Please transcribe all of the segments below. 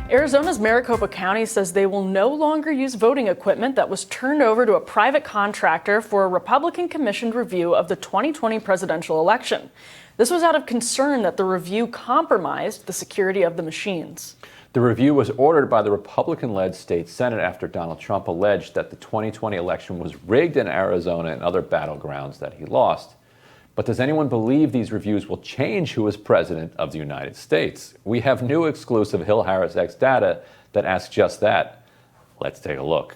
Arizona's Maricopa County says they will no longer use voting equipment that was turned over to a private contractor for a Republican-commissioned review of the 2020 presidential election. This was out of concern that the review compromised the security of the machines. The review was ordered by the Republican-led state Senate after Donald Trump alleged that the 2020 election was rigged in Arizona and other battlegrounds that he lost. But does anyone believe these reviews will change who is president of the United States? We have new exclusive Hill-HarrisX data that asks just that. Let's take a look.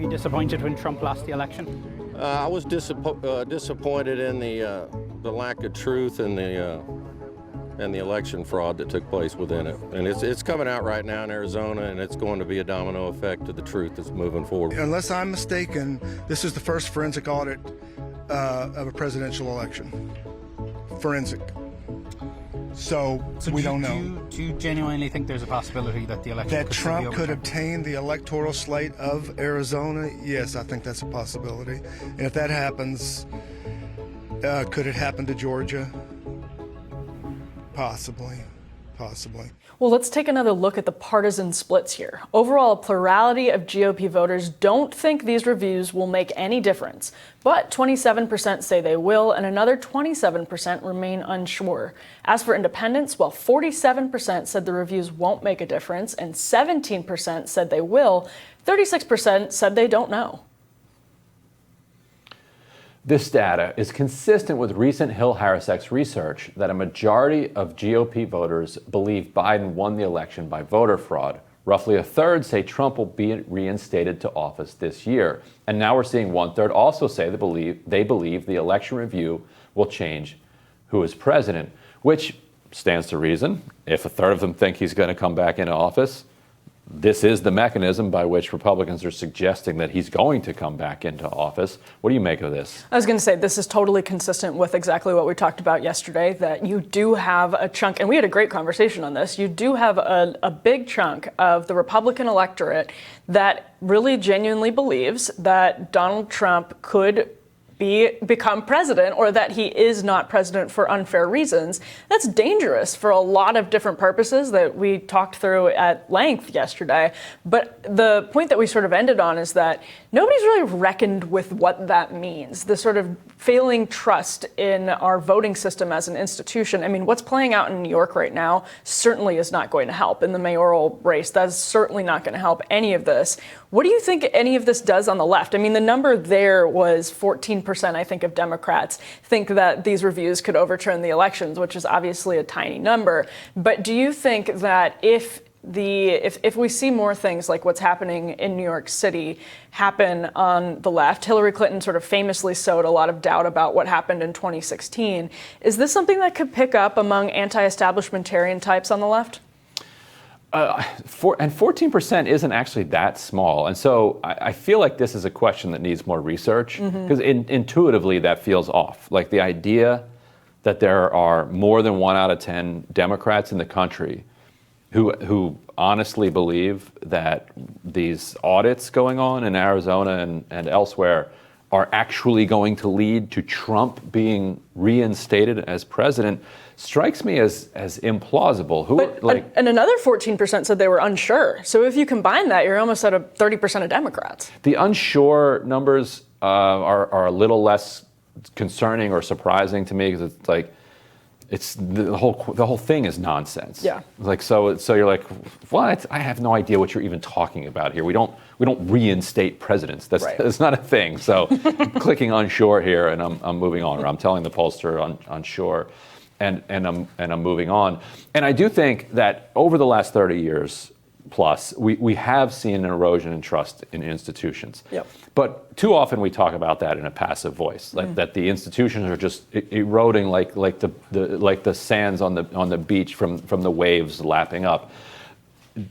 Disappointed when Trump lost the election? I was disappointed in the lack of truth and the election fraud that took place within it. And it's coming out right now in Arizona, and it's going to be a domino effect to the truth that's moving forward. Unless I'm mistaken, this is the first forensic audit of a presidential election. Forensic. So we don't know. Do you genuinely think there's a possibility that the election that Trump could obtain the electoral slate of Arizona? Yes, I think that's a possibility. And if that happens, could it happen to Georgia? Possibly. Well, let's take another look at the partisan splits here. Overall, a plurality of GOP voters don't think these reviews will make any difference, but 27% say they will, and another 27% remain unsure. As for independents, well, 47% said the reviews won't make a difference, and 17% said they will. 36% said they don't know. This data is consistent with recent Hill-HarrisX research that a majority of GOP voters believe Biden won the election by voter fraud. Roughly a third say Trump will be reinstated to office this year. And now we're seeing one third also say they believe the election review will change who is president, which stands to reason. If a third of them think he's going to come back into office, this is the mechanism by which Republicans are suggesting that he's going to come back into office. What do you make of this? I was going to say this is totally consistent with exactly what we talked about yesterday, that you do have a chunk, and we had a great conversation on this, you do have a big chunk of the Republican electorate that really genuinely believes that Donald Trump could become president, or that he is not president for unfair reasons. That's dangerous for a lot of different purposes that we talked through at length yesterday. But the point that we sort of ended on is that nobody's really reckoned with what that means, the sort of failing trust in our voting system as an institution. I mean, what's playing out in New York right now certainly is not going to help in the mayoral race. That's certainly not going to help any of this. What do you think any of this does on the left? I mean, the number there was 14%, I think, of Democrats think that these reviews could overturn the elections, which is obviously a tiny number. But do you think that if we see more things like what's happening in New York City happen on the left, Hillary Clinton sort of famously sowed a lot of doubt about what happened in 2016. Is this something that could pick up among anti-establishmentarian types on the left? And 14% isn't actually that small. And so I feel like this is a question that needs more research, because intuitively that feels off. Like the idea that there are more than 1 out of 10 Democrats in the country who honestly believe that these audits going on in Arizona and elsewhere are actually going to lead to Trump being reinstated as president strikes me as implausible. And another 14% said they were unsure. So if you combine that, you're almost at 30% of Democrats. The unsure numbers are a little less concerning or surprising to me, because it's like, It's the whole thing is nonsense. Yeah. Like so you're like, what? I have no idea what you're even talking about here. We don't reinstate presidents. That's not a thing. So I'm clicking unsure here, and I'm moving on. Or I'm telling the pollster unsure, and I'm moving on. And I do think that over the last 30 years plus, we have seen an erosion in trust in institutions. Yep. But too often we talk about that in a passive voice, like that the institutions are just eroding like the sands on the beach from the waves lapping up.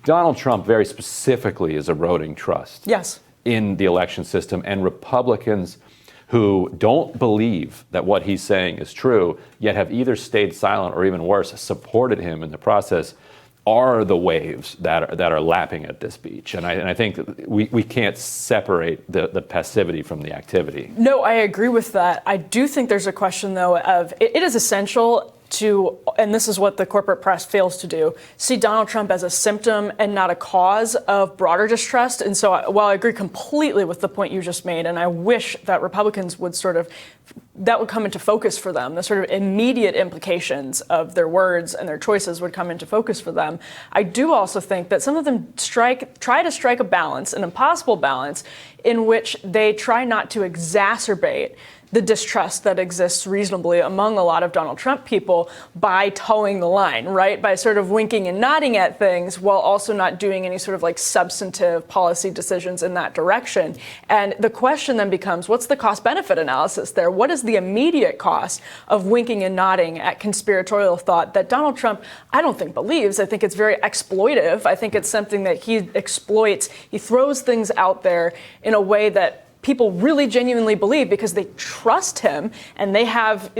Donald Trump very specifically is eroding trust. Yes. In the election system, and Republicans who don't believe that what he's saying is true, yet have either stayed silent or even worse, supported him in the process, are the waves that are lapping at this beach. And I think we can't separate the passivity from the activity. No, I agree with that. I do think there's a question, though, of it is essential to, and this is what the corporate press fails to do, see Donald Trump as a symptom and not a cause of broader distrust. And so while I agree completely with the point you just made, and I wish that Republicans would that would come into focus for them, the sort of immediate implications of their words and their choices would come into focus for them. I do also think that some of them try to strike a balance, an impossible balance, in which they try not to exacerbate the distrust that exists reasonably among a lot of Donald Trump people by towing the line, right? By sort of winking and nodding at things while also not doing any sort of like substantive policy decisions in that direction. And the question then becomes, what's the cost-benefit analysis there? What is the immediate cost of winking and nodding at conspiratorial thought that Donald Trump, I don't think believes. I think it's very exploitive. I think it's something that he exploits. He throws things out there in a way that people really genuinely believe because they trust him, and they have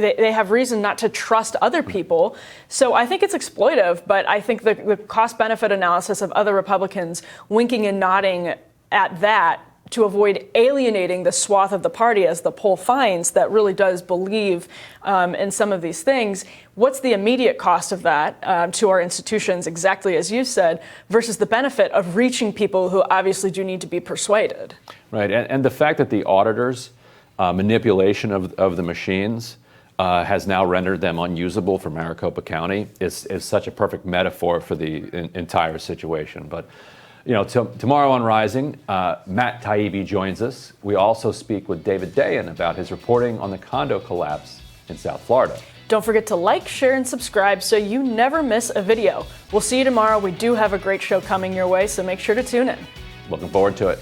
reason not to trust other people. So I think it's exploitive, but I think the cost-benefit analysis of other Republicans winking and nodding at that to avoid alienating the swath of the party, as the poll finds, that really does believe in some of these things. What's the immediate cost of that to our institutions, exactly as you said, versus the benefit of reaching people who obviously do need to be persuaded? Right, and the fact that the auditors' manipulation of the machines has now rendered them unusable for Maricopa County is such a perfect metaphor for the entire situation. But tomorrow on Rising, Matt Taibbi joins us. We also speak with David Dayen about his reporting on the condo collapse in South Florida. Don't forget to like, share, and subscribe so you never miss a video. We'll see you tomorrow. We do have a great show coming your way, so make sure to tune in. Looking forward to it.